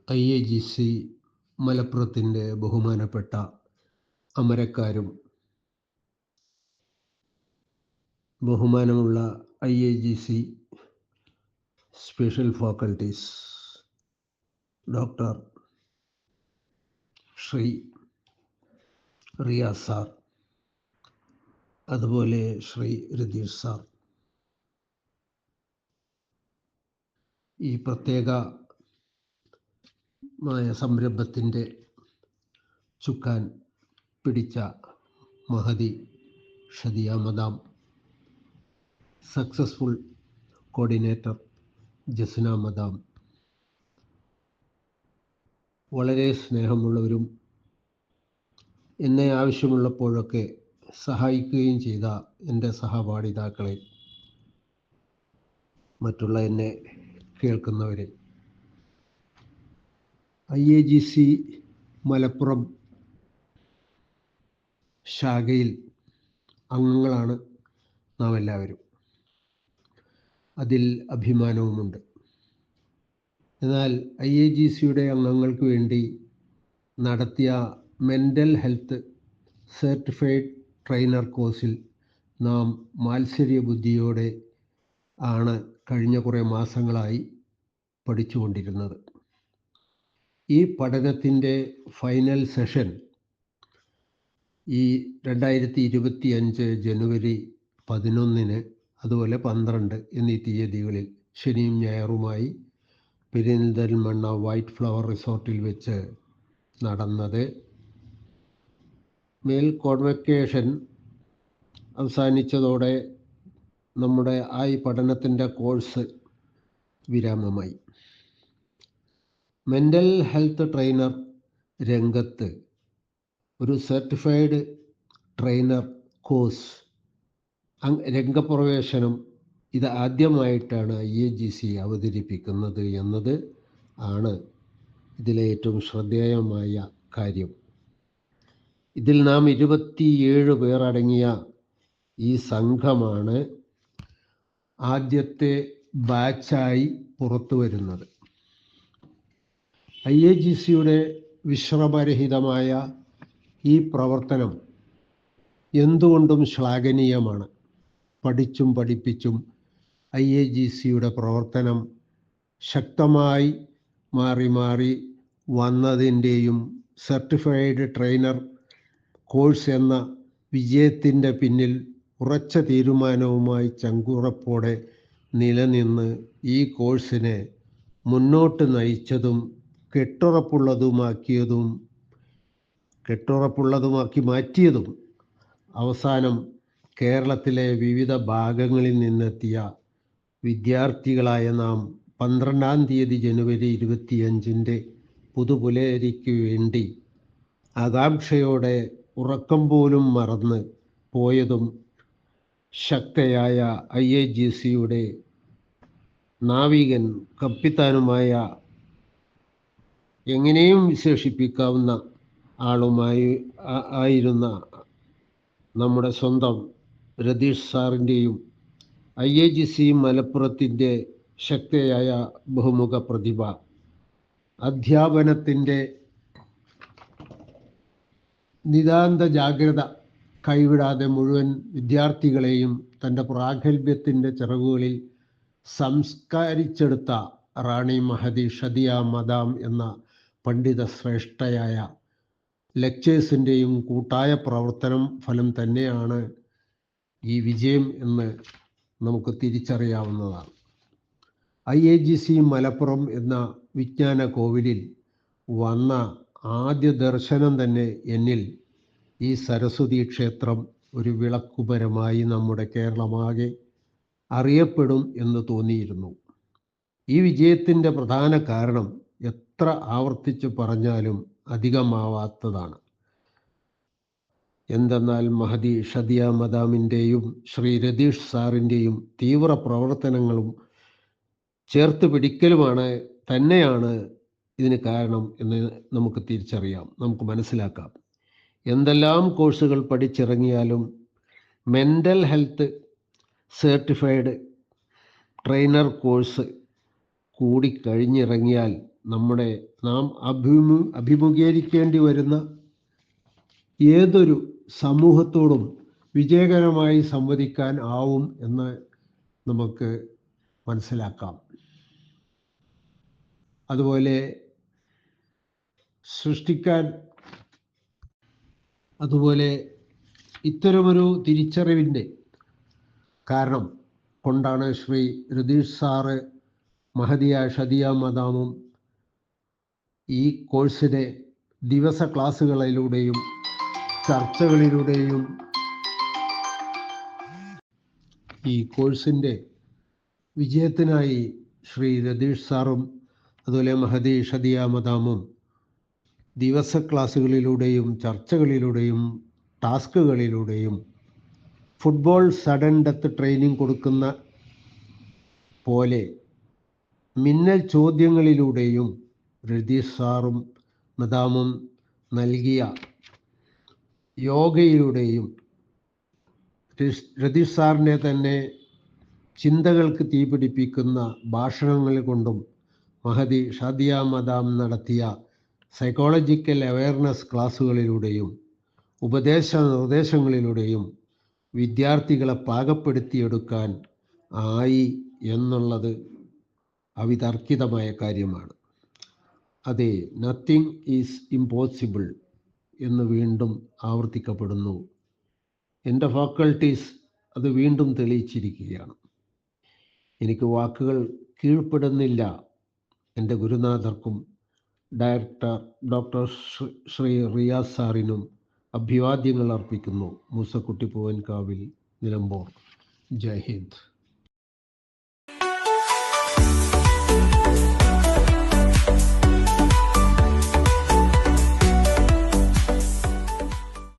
IAGC മലപ്പുറത്തിൻ്റെ ബഹുമാനപ്പെട്ട അമരക്കാരും ബഹുമാനമുള്ള IAGC special faculties doctor Shri Riyas sir, അതുപോലെ ശ്രീ രതീഷ് സാർ, ഈ പ്രത്യേകമായ സംരംഭത്തിൻ്റെ ചുക്കാൻ പിടിച്ച മഹതി Shadiya madam, successful coordinator Jasna madam, വളരെ സ്നേഹമുള്ളവരും എന്നെ ആവശ്യമുള്ളപ്പോഴൊക്കെ സഹായിക്കുകയും ചെയ്ത എൻ്റെ സഹപാഠിതാക്കളെ, മറ്റുള്ള എന്നെ കേൾക്കുന്നവരെ, IAGC മലപ്പുറം ശാഖയിൽ അംഗങ്ങളാണ് നാം എല്ലാവരും. അതിൽ അഭിമാനവുമുണ്ട്. എന്നാൽ IAGCയുടെ അംഗങ്ങൾക്ക് വേണ്ടി നടത്തിയ മെൻ്റൽ ഹെൽത്ത് സർട്ടിഫൈഡ് ട്രെയിനർ കോഴ്സിൽ നാം മാത്സര്യ ബുദ്ധിയോടെ ആണ് കഴിഞ്ഞ കുറേ മാസങ്ങളായി പഠിച്ചുകൊണ്ടിരുന്നത്. ഈ പഠനത്തിൻ്റെ ഫൈനൽ സെഷൻ ഈ 2025 ജനുവരി 11 അതുപോലെ 12 എന്നീ തീയതികളിൽ ശനിയും ഞായറുമായി പെരിന്തൽമണ്ണ വൈറ്റ് ഫ്ലവർ റിസോർട്ടിൽ വെച്ച് നടന്നത്. മേൽ കോൺവെക്കേഷൻ അവസാനിച്ചതോടെ നമ്മുടെ ഈ പഠനത്തിൻ്റെ കോഴ്സ് വിരാമമായി. മെൻ്റൽ ഹെൽത്ത് ട്രെയിനർ രംഗത്ത് ഒരു സർട്ടിഫൈഡ് ട്രെയിനർ കോഴ്സ് രംഗപ്രവേശനം ഇത് ആദ്യമായിട്ടാണ് IAGC അവതരിപ്പിക്കുന്നത് എന്നത് ആണ് ഇതിലെ ഏറ്റവും ശ്രദ്ധേയമായ കാര്യം. ഇതിൽ നാം 27 പേർ അടങ്ങിയ ഈ സംഘമാണ് ആദ്യത്തെ ബാച്ചായി പുറത്തു വരുന്നത്. IAGCയുടെ വിശ്രമരഹിതമായ ഈ പ്രവർത്തനം എന്തുകൊണ്ടും ശ്ലാഘനീയമാണ്. പഠിച്ചും പഠിപ്പിച്ചും IAGCയുടെ പ്രവർത്തനം ശക്തമായി മാറി മാറി വന്നതിൻ്റെയും സർട്ടിഫൈഡ് ട്രെയിനർ കോഴ്സ് എന്ന വിജയത്തിൻ്റെ പിന്നിൽ ഉറച്ച തീരുമാനവുമായി ചങ്കുറപ്പോടെ നിലനിന്ന് ഈ കോഴ്സിനെ മുന്നോട്ട് നയിച്ചതും കെട്ടുറപ്പുള്ളതുമാക്കി മാറ്റിയതും അവസാനം കേരളത്തിലെ വിവിധ ഭാഗങ്ങളിൽ നിന്നെത്തിയ വിദ്യാർത്ഥികളായ നാം 12 തീയതി ജനുവരി 25 പുതുപുലരിക്ക് വേണ്ടി ആകാംക്ഷയോടെ ഉറക്കം പോലും മറന്ന് പോയതും ശക്തയായ IAGCയുടെ നാവികൻ കപ്പിത്താനുമായ എങ്ങനെയും വിശേഷിപ്പിക്കാവുന്ന ആയിരുന്ന നമ്മുടെ സ്വന്തം രതീഷ് സാറിൻ്റെയും IAGC മലപ്പുറത്തിൻ്റെ ശക്തയായ ബഹുമുഖ പ്രതിഭ, അധ്യാപനത്തിൻ്റെ നിതാന്ത ജാഗ്രത കൈവിടാതെ മുഴുവൻ വിദ്യാർത്ഥികളെയും തൻ്റെ പ്രാഗൽഭ്യത്തിൻ്റെ ചിറകുകളിൽ സംസ്കരിച്ചെടുത്ത റാണി മഹതി ഷദിയ മദാം എന്ന പണ്ഡിത ശ്രേഷ്ഠയായ ലെക്ചേഴ്സിൻ്റെയും കൂട്ടായ പ്രവർത്തനം ഫലം തന്നെയാണ് ഈ വിജയം എന്ന് നമുക്ക് തിരിച്ചറിയാവുന്നതാണ്. IAGC മലപ്പുറം എന്ന വിജ്ഞാന കോവിലിൽ വന്ന ആദ്യ ദർശനം തന്നെ എന്നിൽ ഈ സരസ്വതി ക്ഷേത്രം ഒരു വിളക്കുപരമായി നമ്മുടെ കേരളമാകെ അറിയപ്പെടും എന്ന് തോന്നിയിരുന്നു. ഈ വിജയത്തിൻ്റെ പ്രധാന കാരണം എത്ര ആവർത്തിച്ച് പറഞ്ഞാലും അധികമാവാത്തതാണ്. എന്തെന്നാൽ മഹതി ഷദിയ മദാമിൻ്റെയും ശ്രീ രതീഷ് സാറിൻ്റെയും തീവ്ര പ്രവർത്തനങ്ങളും ചേർത്ത് പിടിക്കലുമാണ് തന്നെയാണ് ഇതിന് കാരണം എന്ന് നമുക്ക് തിരിച്ചറിയാം, നമുക്ക് മനസ്സിലാക്കാം. എന്തെല്ലാം കോഴ്സുകൾ പഠിച്ചിറങ്ങിയാലും mental health certified trainer course കൂടി കഴിഞ്ഞിറങ്ങിയാൽ നാം അഭിമുഖീകരിക്കേണ്ടി വരുന്ന ഏതൊരു സമൂഹത്തോടും വിജയകരമായി സംവദിക്കാൻ ആവും എന്ന് നമുക്ക് മനസ്സിലാക്കാം. അതുപോലെ ഇത്തരമൊരു തിരിച്ചറിവിൻ്റെ കാരണം കൊണ്ടാണ് ശ്രീ രതീഷ് സാറ് മഹദിയ ഷദിയ മദാമും ഈ കോഴ്സിനെ ദിവസ ക്ലാസ്സുകളിലൂടെയും ചർച്ചകളിലൂടെയും ഈ കോഴ്സിൻ്റെ വിജയത്തിനായി ശ്രീ രതീഷ് സാറും അതുപോലെ മഹദി ഷദിയ മദാമും ദിവസ ക്ലാസ്സുകളിലൂടെയും ചർച്ചകളിലൂടെയും ടാസ്കുകളിലൂടെയും ഫുട്ബോൾ സഡൻ ഡെത്ത് ട്രെയിനിങ് കൊടുക്കുന്ന പോലെ മിന്നൽ ചോദ്യങ്ങളിലൂടെയും രതീഷ് സാറും മദാമും നൽകിയ യോഗയിലൂടെയും രതീഷ് സാറിനെ തന്നെ ചിന്തകൾക്ക് തീപിടിപ്പിക്കുന്ന ഭാഷണങ്ങൾ കൊണ്ടും മഹദി ഷദിയ മദാം നടത്തിയ സൈക്കോളജിക്കൽ അവയർനെസ് ക്ലാസ്സുകളിലൂടെയും നിർദ്ദേശങ്ങളിലൂടെയും വിദ്യാർത്ഥികളെ പാകപ്പെടുത്തിയെടുക്കാൻ ആയി എന്നുള്ളത് അവിതർക്കിതമായ കാര്യമാണ്. അതെ, നത്തിങ് ഈസ് ഇമ്പോസിബിൾ എന്ന് വീണ്ടും ആവർത്തിക്കപ്പെടുന്നു. എൻ്റെ ഫാക്കൽറ്റീസ് അത് വീണ്ടും തെളിയിച്ചിരിക്കുകയാണ്. എനിക്ക് വാക്കുകൾ കീഴ്പ്പെടുന്നില്ല. എൻ്റെ ഗുരുനാഥർക്കും ഡയറക്ടർ ഡോക്ടർ ശ്രീ റിയാസ് സാറിനും അഭിവാദ്യങ്ങൾ അർപ്പിക്കുന്നു. മൂസക്കുട്ടി പൂവൻകാവിൽ, നിലമ്പൂർ. ജയ് ഹിന്ദ്.